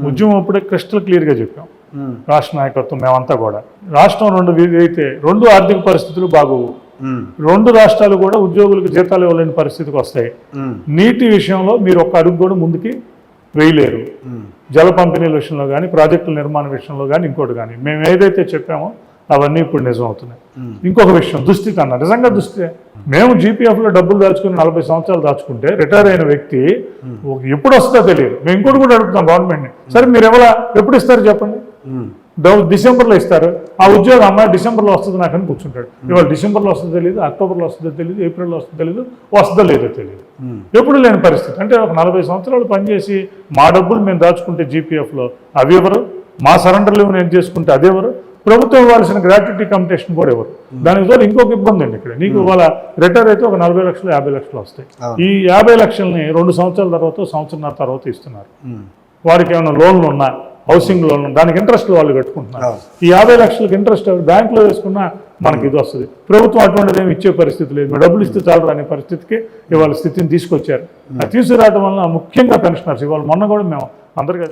ఉద్యమం అప్పుడే క్రిస్టల్ క్లియర్గా చెప్పాం. రాష్ట్ర నాయకత్వం మేమంతా కూడా రాష్ట్రం అయితే రెండు ఆర్థిక పరిస్థితులు బాగోవు. రెండు రాష్ట్రాలు కూడా ఉద్యోగులకు జీతాలు ఇవ్వలేని పరిస్థితికి వస్తాయి. నీటి విషయంలో మీరు ఒక్క అడుగు కూడా ముందుకి వేయలేరు. జల పంపిణీల విషయంలో కానీ, ప్రాజెక్టుల నిర్మాణ విషయంలో కానీ, ఇంకోటి కానీ మేము ఏదైతే చెప్పామో అవన్నీ ఇప్పుడు నిజం అవుతున్నాయి. ఇంకొక విషయం దుస్థితి అన్న, నిజంగా దుస్థితి. మేము జీపీఎఫ్లో డబ్బులు దాచుకుని 40 సంవత్సరాలు దాచుకుంటే రిటైర్ అయిన వ్యక్తి ఎప్పుడు వస్తుందో తెలియదు. మేము ఇంకోటి కూడా అడుగుతాం గవర్నమెంట్ని, సరే మీరు ఎప్పుడు ఇస్తారు చెప్పండి. డిసెంబర్లో ఇస్తారు. ఆ ఉద్యోగం అమ్మాయి డిసెంబర్లో వస్తుంది నాకని కూర్చుంటాడు. ఇవాళ డిసెంబర్లో వస్తుందో తెలియదు, అక్టోబర్లో వస్తుందో తెలియదు, ఏప్రిల్లో వస్తుందో తెలియదు, వస్తుందో లేదో తెలియదు. ఎప్పుడు లేని పరిస్థితి. అంటే ఒక 40 సంవత్సరాలు పనిచేసి మా డబ్బులు మేము దాచుకుంటే జీపీఎఫ్లో అవి ఎవరు, మా సరెండర్ లీవ్ నేను చేసుకుంటే అదెవరు, ప్రభుత్వం ఇవ్వాల్సిన గ్రాట్యుటీ కంపిటేషన్ కూడా ఎవరు. దానికి తోడు ఇంకొక ఇబ్బంది అండి ఇక్కడ. నీకు ఇవాళ రిటైర్ అయితే ఒక 40 లక్షలు 50 లక్షలు వస్తాయి. ఈ 50 లక్షల్ని 2 సంవత్సరాల తర్వాత, సంవత్సరంన్నర తర్వాత ఇస్తున్నారు. వారికి ఏమైనా లోన్లు ఉన్నా, హౌసింగ్ లోన్, దానికి ఇంట్రెస్ట్ వాళ్ళు కట్టుకుంటున్నారు. ఈ 50 లక్షలకి ఇంట్రెస్ట్ బ్యాంకులో వేసుకున్నా మనకి ఇది వస్తుంది. ప్రభుత్వం అటువంటిది ఏమి ఇచ్చే పరిస్థితి లేదు. డబ్బులు ఇస్తే చాలు అనే పరిస్థితికి ఇవాళ స్థితిని తీసుకొచ్చారు. అది తీసుకురావడం వల్ల ముఖ్యంగా పెన్షనర్స్ ఇవాళ మొన్న కూడా మేము అందరికీ